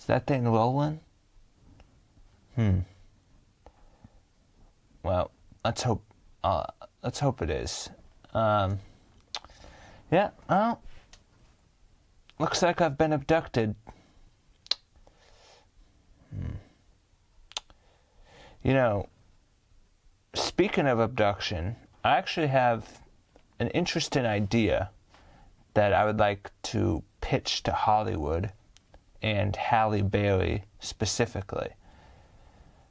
Is that thing rolling? Well, let's hope it is. Yeah, well, looks like I've been abducted. You know, speaking of abduction, I actually have an interesting idea that I would like to pitch to Hollywood and Halle Berry specifically.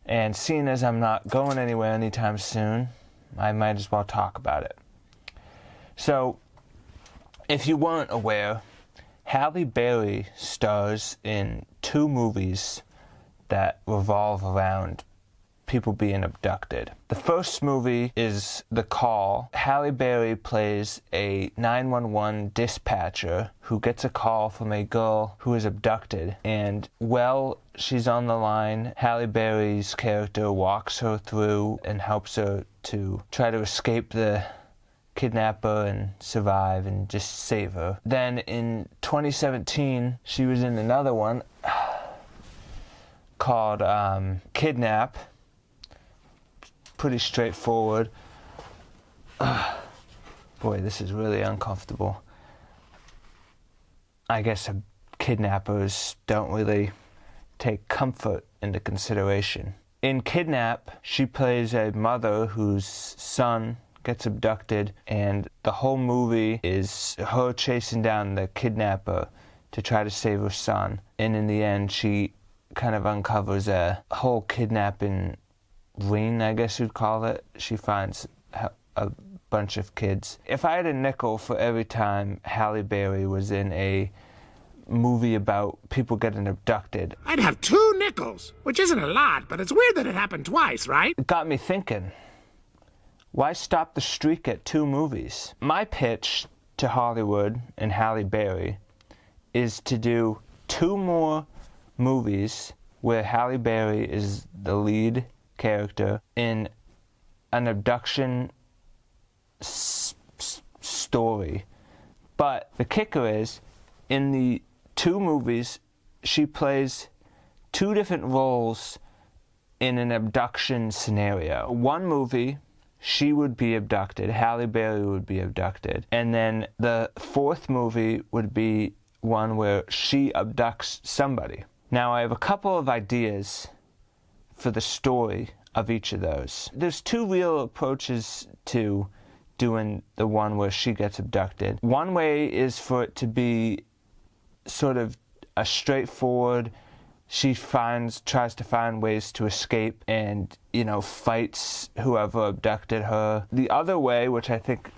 And seeing as I'm not going anywhere anytime soon, I might as well talk about it. So, if you weren't aware, Halle Berry stars in 2 movies that revolve around people being abducted. The first movie is The Call. Halle Berry plays a 911 dispatcher who gets a call from a girl who is abducted, and while she's on the line, Halle Berry's character walks her through and helps her to try to escape the kidnapper and survive and just save her. Then in 2017, she was in another one called Kidnap. Pretty straightforward. Boy, this is really uncomfortable. I guess kidnappers don't really take comfort into consideration. In Kidnap, she plays a mother whose son gets abducted, and the whole movie is her chasing down the kidnapper to try to save her son. And in the end, she kind of uncovers a whole kidnapping ring, I guess you'd call it. She finds a bunch of kids. If I had a nickel for every time Halle Berry was in a movie about people getting abducted, I'd have 2 nickels, which isn't a lot, but it's weird that it happened twice, right? it got me thinking, why stop the streak at 2 movies? My pitch to Hollywood and Halle Berry is to do 2 more movies where Halle Berry is the lead character in an abduction story. But the kicker is, in the 2 movies, she plays 2 different roles in an abduction scenario. One movie, she would be abducted, Halle Berry would be abducted, and then the 4th movie would be one where she abducts somebody. Now, I have a couple of ideas for the story of each of those. There's 2 real approaches to doing the one where she gets abducted. One way is for it to be sort of a straightforward, she tries to find ways to escape and, fights whoever abducted her. The other way, which I think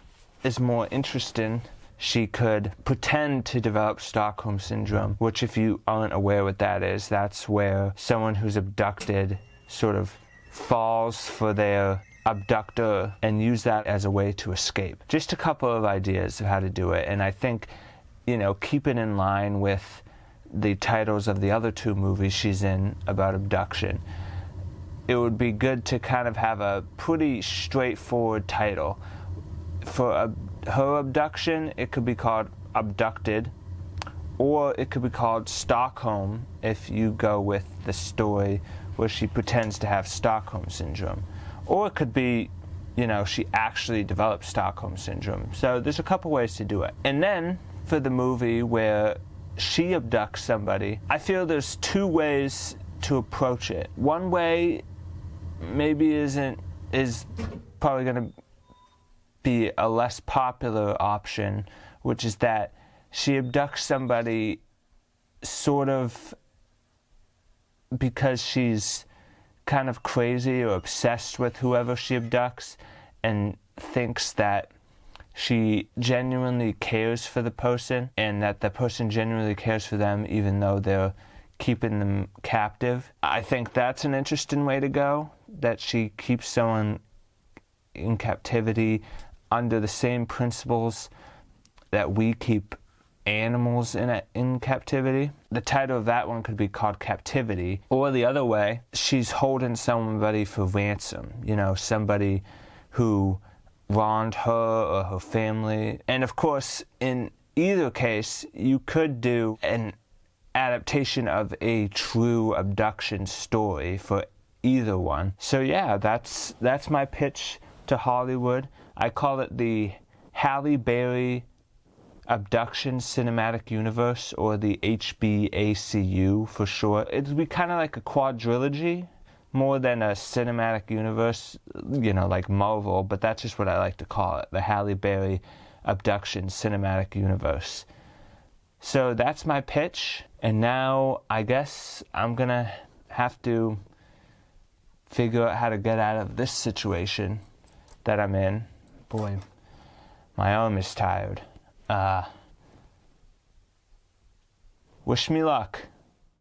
is more interesting, she could pretend to develop Stockholm Syndrome, which, if you aren't aware what that is, that's where someone who's abducted sort of falls for their abductor and use that as a way to escape. Just a couple of ideas of how to do it, and I think, keep it in line with the titles of the other 2 movies she's in about abduction. It would be good to kind of have a pretty straightforward title. For her abduction, it could be called Abducted, or it could be called Stockholm if you go with the story where she pretends to have Stockholm Syndrome. Or it could be, she actually developed Stockholm Syndrome. So there's a couple ways to do it. And then, for the movie where she abducts somebody, I feel there's 2 ways to approach it. One way maybe is probably going to be a less popular option, which is that she abducts somebody sort of because she's kind of crazy or obsessed with whoever she abducts and thinks that she genuinely cares for the person and that the person genuinely cares for them even though they're keeping them captive. I think that's an interesting way to go, that she keeps someone in captivity under the same principles that we keep animals in captivity. The title of that one could be called Captivity. Or the other way, she's holding somebody for ransom, somebody who wronged her or her family. And of course, in either case, you could do an adaptation of a true abduction story for either one. So yeah, that's my pitch to Hollywood. I call it the Halle Berry Abduction Cinematic Universe, or the HBACU for short. It'd be kind of like a quadrilogy more than a cinematic universe, like Marvel, but that's just what I like to call it, the Halle Berry Abduction Cinematic Universe. So that's my pitch, and now I guess I'm gonna have to figure out how to get out of this situation that I'm in. Boy, my arm is tired. Wish me luck.